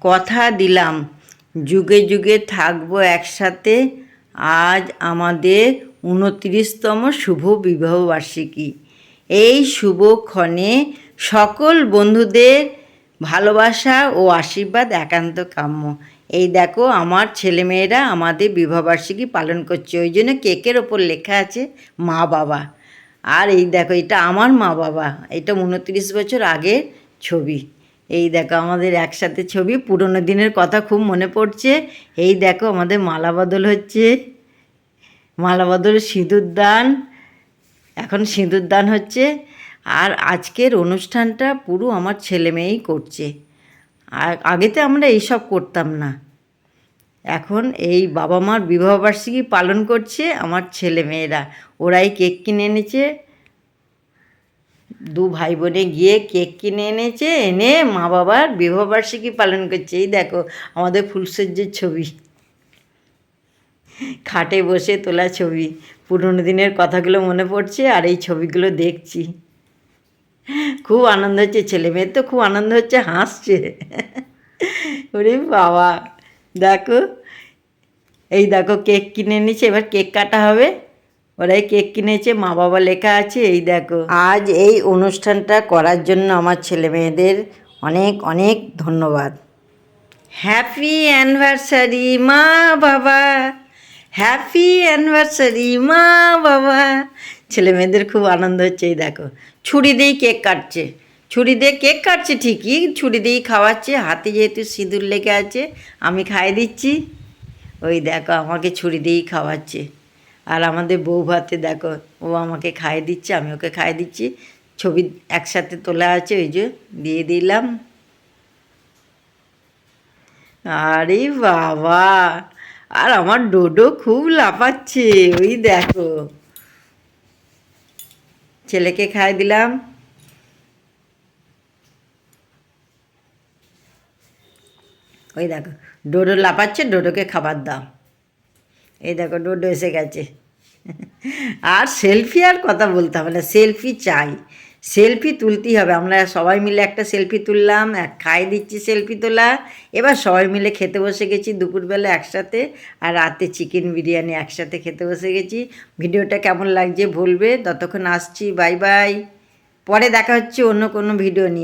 কথা দিলাম যুগে যুগে থাকবো একসাথে। আজ আমাদের 29তম শুভ বিবাহবার্ষিকী। এই শুভক্ষণে সকল বন্ধুদের ভালোবাসা ও আশীর্বাদ একান্ত কাম্য। এই দেখো আমার ছেলেমেয়েরা আমাদের বিবাহবার্ষিকী পালন করছে, ওই জন্য কেকের ওপর লেখা আছে মা বাবা। আর এই দেখো এটা আমার মা বাবা, এটা 29 বছর আগের ছবি। এই দেখো আমাদের একসাথে ছবি, পুরনো দিনের কথা খুব মনে পড়ছে। এই দেখো আমাদের মালা বদল হচ্ছে, মালা বদল, সিঁদুর দান, এখন সিঁদুর দান হচ্ছে। আর আজকের অনুষ্ঠানটা পুরো আমার ছেলে মেয়েই করছে। আর আগেতে আমরা এইসব করতাম না। এখন এই বাবা মার বিবাহবার্ষিকী পালন করছে আমার ছেলে মেয়েরা। ওরাই কেক কিনে এনেছে, দু ভাই বোনে গিয়ে কেক কিনে এনেছে, এনে মা বাবার বিবাহবার্ষিকী পালন করছে। এই দেখো আমাদের ফুলসজ্জের ছবি, খাটে বসে তোলা ছবি। পুরনো দিনের কথাগুলো মনে পড়ছে আর এই ছবিগুলো দেখছি, খুব আনন্দ হচ্ছে। ছেলে মেয়ের তো খুব আনন্দ হচ্ছে, হাসছে। ওরে বাবা, দেখো এই দেখো কেক কিনে এনেছে, এবার কেক কাটা হবে। ওরাই কেক কিনেছে, মা বাবা লেখা আছে। এই দেখো আজ এই অনুষ্ঠানটা করার জন্য আমার ছেলে মেয়েদের অনেক অনেক ধন্যবাদ। হ্যাপি অ্যানিভার্সারি মা বাবা, হ্যাপি অ্যানিভার্সারি মা বাবা। ছেলে মেয়েদের খুব আনন্দ হচ্ছে। এই দেখো ছুরি দিয়েই কেক কাটছে, ছুরি দিয়ে কেক কাটছে ঠিকই, ছুরি দিয়েই খাওয়াচ্ছে। হাতে যেহেতু সিঁদুর লেগে আছে আমি খাইয়ে দিচ্ছি। ওই দেখো আমাকে ছুরি দিয়েই খাওয়াচ্ছে। আর আমাদের বউ ভাতে দেখো, ও আমাকে খাইয়ে দিচ্ছে, আমি ওকে খাইয়ে দিচ্ছি। ছবি একসাথে তোলা আছে, ওই যে দিয়ে দিলাম। আরে বাবা, আর আমার ডোডো খুব লাফাচ্ছে, ওই দেখো। ছেলেকে খাইয়ে দিলাম। ওই দেখো ডোডো লাফাচ্ছে, ডোডোকে খাবার দাও। এই দেখো ডোডো এসে গেছে। আর সেলফি আর কথা বলতে হবে না, সেলফি চাই, সেলফি তুলতেই হবে। আমরা সবাই মিলে একটা সেলফি তুললাম, খাইয়ে দিচ্ছি সেলফি তোলা। এবার সবাই মিলে খেতে বসে গেছি দুপুরবেলা একসাথে, আর রাতে চিকেন বিরিয়ানি একসাথে খেতে বসে গেছি। ভিডিওটা কেমন লাগছে বলবে। ততক্ষণ আসছি, বাই বাই। পরে দেখা হচ্ছে অন্য কোনো ভিডিও নিয়ে।